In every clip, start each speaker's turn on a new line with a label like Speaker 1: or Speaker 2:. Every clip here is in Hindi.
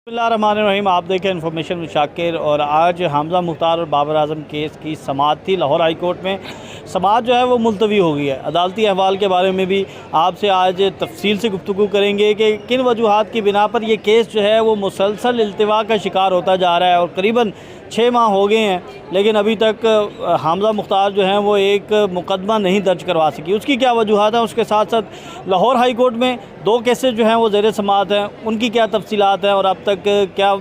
Speaker 1: बिस्मिल्लाहिर्रहमानिर्रहीम। आप देखें इन्फॉर्मेशन में शाकिर। और आज हमज़ा मुख्तार और बाबर आजम केस की समाअत थी लाहौर हाई कोर्ट में। समाअत जो है वो मुलतवी हो गई है। अदालती अहवाल के बारे में भी आपसे आज तफसील से गुफ्तगू करेंगे कि किन वजूहात की बिना पर यह केस जो है वो मुसलसल इल्तिवा का शिकार होता जा रहा है। और करीबन 6 माह हो गए हैं, लेकिन अभी तक हमज़ा मुख्तार जो हैं वो एक मुकदमा नहीं दर्ज करवा सकी। उसकी क्या वजूहात हैं? उसके साथ साथ लाहौर हाई कोर्ट में 2 केसेस जो हैं वो ज़ेर समाअत हैं, उनकी क्या तफसीलात हैं और अब तक क्या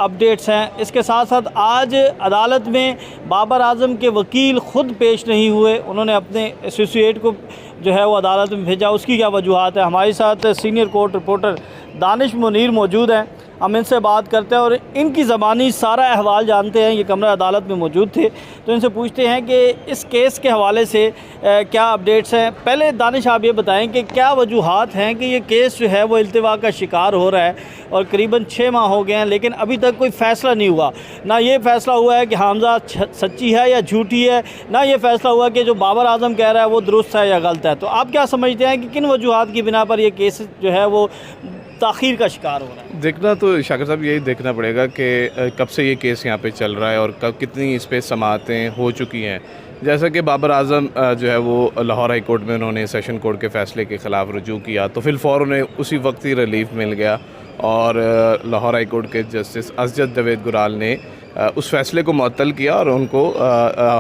Speaker 1: अपडेट्स हैं। इसके साथ साथ आज अदालत में बाबर आजम के वकील ख़ुद पेश नहीं हुए, उन्होंने अपने एसोसिएट को जो है वो अदालत में भेजा। उसकी क्या वजूहात है? हमारे साथ senior court reporter Danish Munir मौजूद हैं, हम इनसे बात करते हैं और इनकी ज़बानी सारा अहवाल जानते हैं। ये कमरा अदालत में मौजूद थे तो इनसे पूछते हैं कि इस केस के हवाले से क्या अपडेट्स हैं। पहले दानिश आप ये बताएं कि क्या वजूहात हैं कि ये केस जो है वो इल्तिवा का शिकार हो रहा है और करीबन 6 माह हो गए हैं, लेकिन अभी तक कोई फ़ैसला नहीं हुआ। ना ये फ़ैसला हुआ है कि हमज़ा सच्ची है या झूठी है, ना ये फ़ैसला हुआ कि जो बाबर आजम कह रहा है वो दुरुस्त है या गलत है। तो आप क्या समझते हैं कि किन वजूहात की बिना पर ये केस जो है वो ताख़ीर का शिकार हो रहा है?
Speaker 2: देखना तो शाकिर साहब यही देखना पड़ेगा कि कब से ये केस यहाँ पे चल रहा है और कब कितनी इस पर समाअतें हो चुकी हैं। जैसा कि बाबर आजम जो है वो लाहौर हाई कोर्ट में उन्होंने सेशन कोर्ट के फ़ैसले के ख़िलाफ़ रुजू किया तो फिर फ़ौरन उन्हें उसी वक्त ही रिलीफ मिल गया और लाहौर हाई कोर्ट के जस्टिस असजद जावेद गुराल ने उस फ़ैसले को मुअत्तल किया और उनको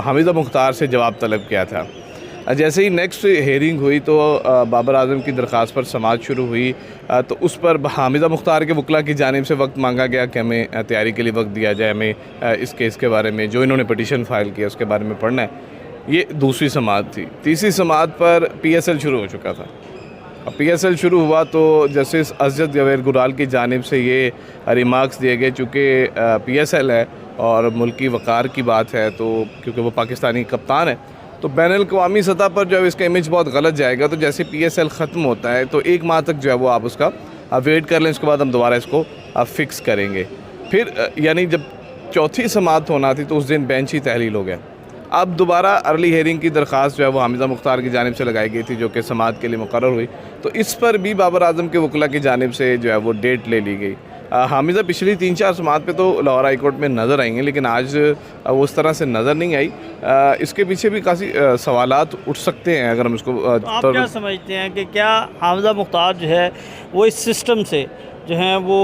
Speaker 2: हमज़ा मुख्तार से जवाब तलब किया था। जैसे ही नेक्स्ट हेयरिंग हुई तो बाबर आजम की दरख्वास्त पर समाअत शुरू हुई तो उस पर हमज़ा मुख्तार के वकला की जानिब से वक्त मांगा गया कि हमें तैयारी के लिए वक्त दिया जाए, हमें इस केस के बारे में जो इन्होंने पटिशन फ़ाइल किया उसके बारे में पढ़ना है। ये दूसरी समाअत थी। तीसरी समाअत पर PSL शुरू हो चुका था। अब PSL शुरू हुआ तो जस्टिस असजद जावेद गुराल की जानिब से ये रिमार्क्स दिए गए, चूँकि PSL है और मुल्की वक़ार की बात है तो क्योंकि वो पाकिस्तानी कप्तान है तो बैनुल-अक़वामी सतह पर जो है इसका इमेज बहुत गलत जाएगा। तो जैसे PSL ख़त्म होता है तो 1 माह तक जो है वो आप उसका वेट कर लें, उसके बाद हम दोबारा इसको फ़िक्स करेंगे। फिर यानी जब चौथी समाअत होना थी तो उस दिन बेंच ही तहलील हो गया। अब दोबारा अर्ली हेयरिंग की दरख्वास्त जो है वो हमज़ा मुख्तार की जानिब से लगाई गई थी जो कि समाअत के लिए मुकर्रर हुई, तो इस पर भी बाबर आजम के वकला की जानिब से जो है वो डेट ले ली गई। हमज़ा पिछली 3-4 समाअत पे तो लाहौर हाई कोर्ट में नज़र आएंगे, लेकिन आज वो उस तरह से नज़र नहीं आई। इसके पीछे भी काफ़ी सवालात उठ सकते हैं अगर हम इसको
Speaker 1: तो आप क्या समझते हैं कि क्या हमज़ा मुख्तार जो है वो इस सिस्टम से जो है वो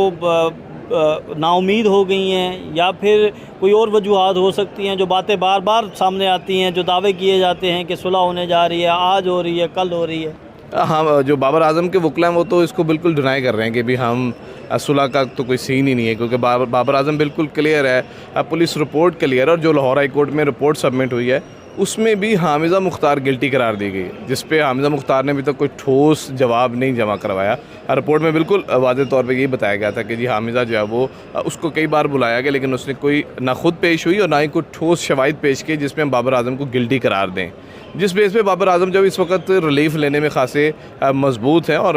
Speaker 1: नाउमीद हो गई हैं या फिर कोई और वजूहात हो सकती हैं? जो बातें बार बार सामने आती हैं, जो दावे किए जाते हैं कि सुलह होने जा रही है, आज हो रही है, कल हो रही है।
Speaker 2: हाँ, जो बाबर आजम के वकला हैं वो तो इसको बिल्कुल डिनाई कर रहे हैं कि भी हम सुलह का तो कोई सीन ही नहीं है, क्योंकि बाबर आजम बिल्कुल क्लियर है, पुलिस रिपोर्ट क्लियर है और जो लाहौर हाई कोर्ट में रिपोर्ट सबमिट हुई है उसमें भी हमज़ा मुख्तार गिल्टी करार दी गई है, जिस पे हमज़ा मुख्तार ने अभी तक कोई ठोस जवाब नहीं जमा करवाया। रिपोर्ट में बिल्कुल वाज़ेह तौर पे यही बताया गया था कि जी हमज़ा जो है वो उसको कई बार बुलाया गया लेकिन उसने कोई ना खुद पेश हुई और ना ही कोई ठोस शवाहिद पेश किए जिसमें हम बाबर आजम को गिल्टी करार दें, जिस बेस पे बाबर आजम जब इस वक्त रिलीफ़ लेने में खासे मजबूत हैं और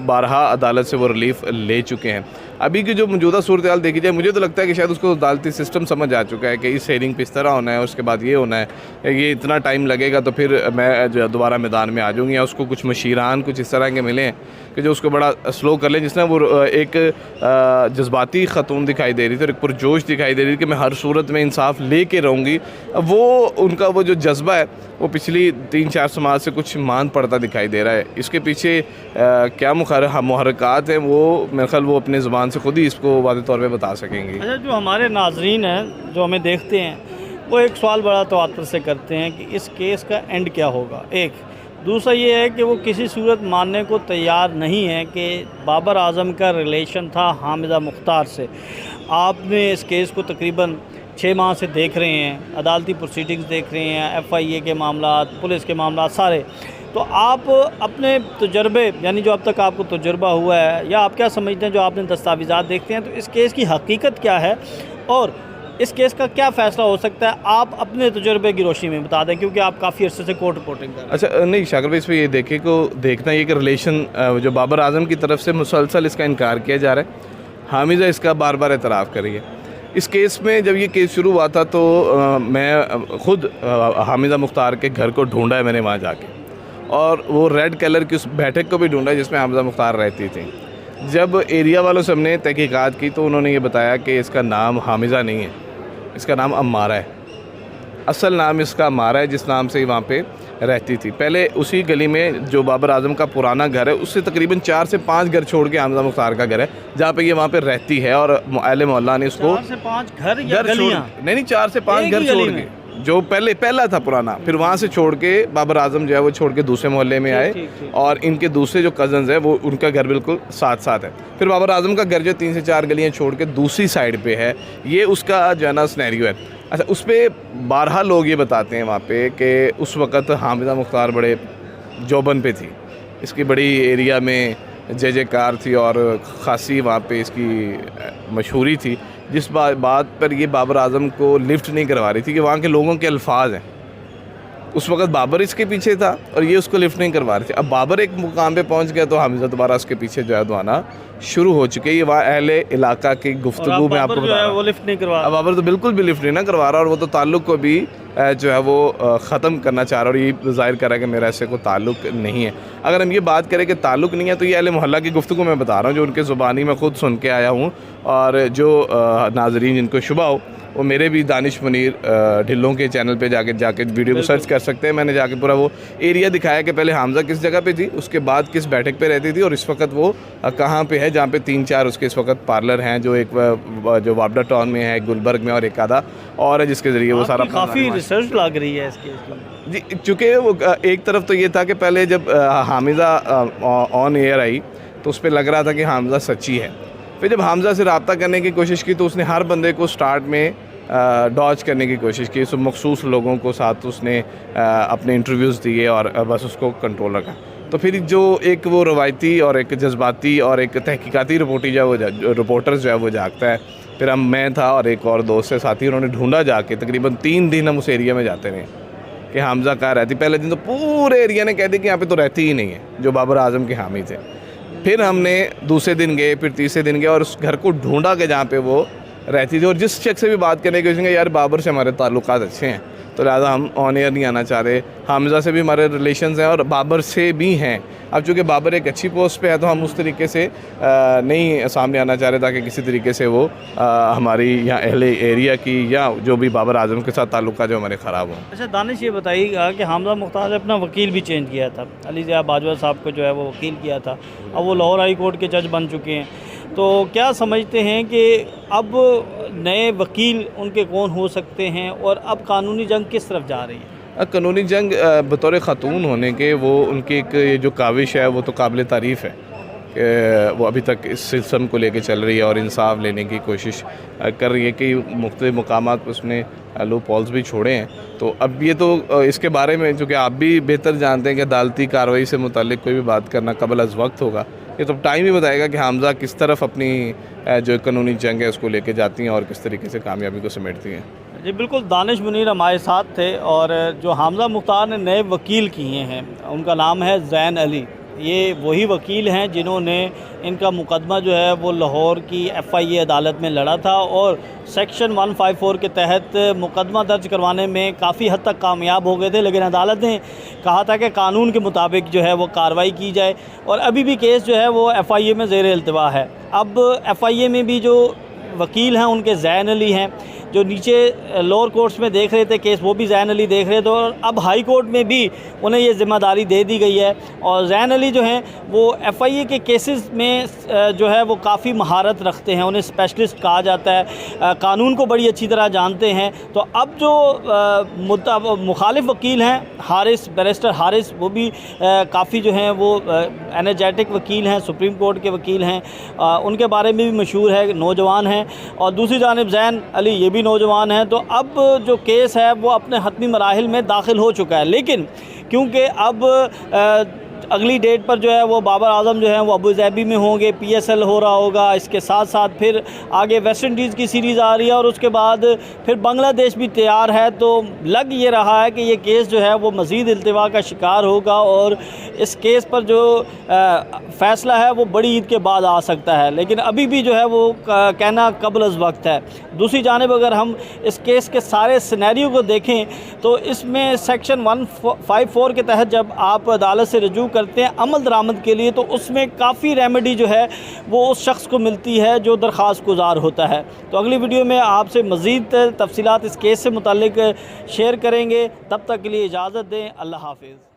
Speaker 2: बारहा अदालत से वो रिलीफ़ ले चुके हैं। अभी की जो मौजूदा सूरत हाल देखी जाए, मुझे तो लगता है कि शायद उसको अदालती सिस्टम समझ आ चुका है कि इस हेयरिंग पे इस तरह होना है, उसके बाद ये होना है, ये इतना टाइम लगेगा तो फिर मैं जो दोबारा मैदान में आ जाऊँगी, या उसको कुछ मशीरान कुछ इस तरह के मिले हैं कि जो उसको बड़ा स्लो कर लें। जिसने वो एक जज्बाती ख़तून दिखाई दे रही थी और एक पुरजोश दिखाई दे रही थी कि मैं हर सूरत में इंसाफ ले कर रहूँगी, वो उनका वो जो जज्बा है वो पिछली 3-4 समाअत से कुछ मान पड़ता दिखाई दे रहा है। इसके पीछे क्या मुहर्रिकात हैं वो मेरे ख्याल वो अपने ज़ुबान से खुद ही इसको वाज़ेह तौर पे बता सकेंगे।
Speaker 1: अच्छा, जो हमारे नाज़रीन हैं जो हमें देखते हैं वो एक सवाल बड़ा तवज्जो से करते हैं कि इस केस का एंड क्या होगा। एक दूसरा ये है कि वो किसी सूरत मानने को तैयार नहीं है कि बाबर आजम का रिलेशन था हमज़ा मुख्तार से। आपने इस केस को तकरीबन 6 माह से देख रहे हैं, अदालती प्रोसीडिंग्स देख रहे हैं, FIA के मामला, पुलिस के मामला सारे। तो आप अपने तजर्बे यानी जो अब तक आपको तजुर्बा हुआ है या आप क्या समझते हैं जो आपने दस्तावेज़ात देखते हैं, तो इस केस की हकीकत क्या है और इस केस का क्या फ़ैसला हो सकता है? आप अपने तजुर्बे की रोशनी में बता दें, क्योंकि आप काफ़ी अर्से से कोर्ट रिपोर्टिंग कर रहे हैं।
Speaker 2: अच्छा, नहीं शाकिर भाई, इस पर ये देखना ये कि रिलेशन जो बाबर आजम की तरफ से मुसलसल इसका इनकार किया जा रहा है, हमज़ा इसका बार बार एतराफ़ कर रही है। इस केस में जब ये केस शुरू हुआ था तो मैं ख़ुद हमज़ा मुख्तार के घर को ढूंढा है मैंने वहाँ जाके, और वो रेड कलर की उस बैठक को भी ढूंढा जिसमें हमज़ा मुख्तार रहती थी। जब एरिया वालों से हमने तहकीकात की तो उन्होंने ये बताया कि इसका नाम हामिज़ा नहीं है, इसका नाम अम्मारा है। असल नाम इसका अम्मारा है, जिस नाम से वहाँ पे रहती थी। पहले उसी गली में जो बाबर आजम का पुराना घर है उससे तकरीबन 4 से 5 घर छोड़ के हमजा मुख्तार का घर है, जहाँ पे ये वहाँ पे रहती है। और अहले मोहल्ला ने उसको
Speaker 1: 4 से 5 घर या गलियां?
Speaker 2: नहीं 4 से 5 घर छोड़ के, जो पहला था पुराना, फिर वहाँ से छोड़ के बाबर आजम जो है वो छोड़ के दूसरे मोहल्ले में आए। और इनके दूसरे जो कज़न्स हैं वो उनका घर बिल्कुल साथ साथ है। फिर बाबर आजम का घर जो 3 से 4 गलियाँ छोड़ के दूसरी साइड पे है। ये उसका जो है ना सिनेरियो है। अच्छा, उस पर 12 लोग ये बताते हैं वहाँ पे कि उस वक़्त हामिदा मुख्तार बड़े जौबन पे थी, इसकी बड़ी एरिया में जयकार थी और ख़ासी वहाँ पे इसकी मशहूरी थी। जिस बात पर ये बाबर आजम को लिफ्ट नहीं करवा रही थी कि वहाँ के लोगों के अल्फाज हैं, उस वक़्त बाबर इसके पीछे था और ये उसको लिफ्ट नहीं करवा रही थी। अब बाबर एक मुकाम पे पहुँच गया तो हामिदा दोबारा उसके पीछे जो है तो आना शुरू हो चुके। ये वहाँ अहले इलाका की गुफ्तगू में आपको बता रहा हूं।
Speaker 1: वो लिफ्ट नहीं करवा,
Speaker 2: अब बाबर तो बिल्कुल भी लिफ्ट नहीं ना करवा रहा और वो तो ताल्लुक़ को भी जो है वो ख़त्म करना चाह रहा है और ये ज़ाहिर कर रहा है कि मेरा ऐसे कोई ताल्लुक़ नहीं है। अगर हम ये बात करें कि ताल्लुक़ नहीं है तो ये अहले मोहल्ला की गुफ्तगू मैं बता रहा हूँ, जो उनके ज़ुबानी में ख़ुद सुन के आया हूँ। और जो नाज़रीन जिनको शुबा हो वो मेरे भी दानिश मुनीर ढिल्लों के चैनल पे जाके वीडियो को सर्च कर सकते हैं। मैंने जाके पूरा वो एरिया दिखाया कि पहले हामज़ा किस जगह पे थी, उसके बाद किस बैठक पे रहती थी और इस वक्त वो कहाँ पे है, जहाँ पे 3-4 उसके इस वक्त पार्लर हैं, जो एक जो वापडा टाउन में है, गुलबर्ग में और एक आधा और है, जिसके ज़रिए वो सारा
Speaker 1: काफ़ी रिसर्च लग रही है इसके।
Speaker 2: जी, चूँकि वो एक तरफ तो ये था कि पहले जब हामिदा ऑन एयर आई तो उस पर लग रहा था कि हामज़ा सच्ची है। फिर जब हामज़ा से रब्ता करने की कोशिश की तो उसने हर बंदे को स्टार्ट में डॉज करने की कोशिश की, सब मखसूस लोगों को साथ उसने अपने इंटरव्यूज़ दिए और बस उसको कंट्रोल रखा। तो फिर जो एक वो रवायती और एक जज्बाती और एक तहकीकाती रिपोर्टर्स जो है वो जागता है। फिर मैं था और एक और दोस्त से साथी, उन्होंने ढूंढा जाके, तकरीबन 3 दिन हम उस एरिया में जाते रहे कि हामज़ा कहाँ रहती। पहले दिन तो पूरे एरिया ने कह दी कि यहाँ पे तो रहती ही नहीं है, जो बाबर आजम के हामी थे। फिर हमने दूसरे दिन गए, फिर तीसरे दिन गए और उस घर को ढूंढा कि जहाँ पे वो रहती थी। और जिस शख्स से भी बात करने की कोशिश, यार बाबर से हमारे ताल्लुकात अच्छे हैं तो लिहाजा हम ऑन एयर नहीं आना चाह रहे। हामज़ा से भी हमारे रिलेशंस हैं और बाबर से भी हैं। अब चूँकि बाबर एक अच्छी पोस्ट पे है तो हम उस तरीके से नहीं सामने आना चाह रहे ताकि किसी तरीके से वो हमारी यहाँ अहले एरिया की या जो भी बाबर आजम के साथ ताल्लुकात जो हमारे ख़राब हों।
Speaker 1: अच्छा दानिश, ये बताइएगा कि हामज़ा मुख्तार ने अपना वकील भी चेंज किया था, अली ज़िया बाजवा साहब को जो है वो वकील किया था, अब वो लाहौर हाई कोर्ट के जज बन चुके हैं। तो क्या समझते हैं कि अब नए वकील उनके कौन हो सकते हैं और अब कानूनी जंग किस तरफ जा रही है?
Speaker 2: कानूनी जंग बतौर ख़ातून होने के वो उनकी एक जो काविश है वो तो काबिल तारीफ़ है कि वो अभी तक इस सिलसिले को लेके चल रही है और इंसाफ लेने की कोशिश कर रही है कि मुख्तलिफ़ मकामात पर उसने लो पॉल्स भी छोड़े हैं। तो अब ये तो इसके बारे में चूँकि आप भी बेहतर जानते हैं कि अदालती कार्रवाई से मुतालिक कोई भी बात करना कबल अज़ वक्त होगा। ये तो टाइम ही बताएगा कि हामज़ा किस तरफ अपनी जो कानूनी जंग है उसको लेके जाती हैं और किस तरीके से कामयाबी को समेटती हैं।
Speaker 1: जी बिल्कुल, दानिश मुनीर हमारे साथ थे और जो हामज़ा मुख्तार ने नए वकील किए हैं उनका नाम है ज़ैन अली। ये वही वकील हैं जिन्होंने इनका मुकदमा जो है वो लाहौर की FIA अदालत में लड़ा था और सेक्शन 154 के तहत मुकदमा दर्ज करवाने में काफ़ी हद तक कामयाब हो गए थे, लेकिन अदालत ने कहा था कि कानून के मुताबिक जो है वो कार्रवाई की जाए और अभी भी केस जो है वो FIA में ज़ेर इल्तिवा है। अब FIA में भी जो वकील हैं उनके ज़ैन अली हैं, जो नीचे लोअर कोर्ट्स में देख रहे थे केस वो भी ज़ैन अली देख रहे थे और अब हाई कोर्ट में भी उन्हें ये ज़िम्मेदारी दे दी गई है। और ज़ैन अली जो हैं वो FIA के केसेस में जो है वो काफ़ी महारत रखते हैं, उन्हें स्पेशलिस्ट कहा जाता है, कानून को बड़ी अच्छी तरह जानते हैं। तो अब जो मुखालिफ वकील हैं हारिस, बैरिस्टर हारिस, वो भी काफ़ी जो हैं वो एनर्जेटिक वकील हैं, सुप्रीम कोर्ट के वकील हैं, उनके बारे में भी मशहूर है, नौजवान हैं। और दूसरी जानिब ज़ैन अली ये भी नौजवान हैं। तो अब जो केस है वो अपने हतमी मराहिल में दाखिल हो चुका है, लेकिन क्योंकि अब अगली डेट पर जो है वो बाबर आजम जो है वो अबू धाबी में होंगे, PSL हो रहा होगा, इसके साथ साथ फिर आगे वेस्ट इंडीज़ की सीरीज़ आ रही है और उसके बाद फिर बांग्लादेश भी तैयार है। तो लग ये रहा है कि ये केस जो है वो मज़ीद इल्तिवा का शिकार होगा और इस केस पर जो फ़ैसला है वो बड़ी ईद के बाद आ सकता है, लेकिन अभी भी जो है वो कहना कबल अज़ वक्त है। दूसरी जानिब अगर हम इस केस के सारे सिनेरियो को देखें तो इसमें सेक्शन 154 के तहत जब आप अदालत से रजू शुरू करते हैं अमल दरामद के लिए, तो उसमें काफ़ी रेमेडी जो है वो उस शख्स को मिलती है जो दरख्वास्त गुजार होता है। तो अगली वीडियो में आपसे मज़ीद तफसीलात इस केस से मुताल्लिक शेयर करेंगे। तब तक के लिए इजाज़त दें। अल्लाह हाफ़िज़।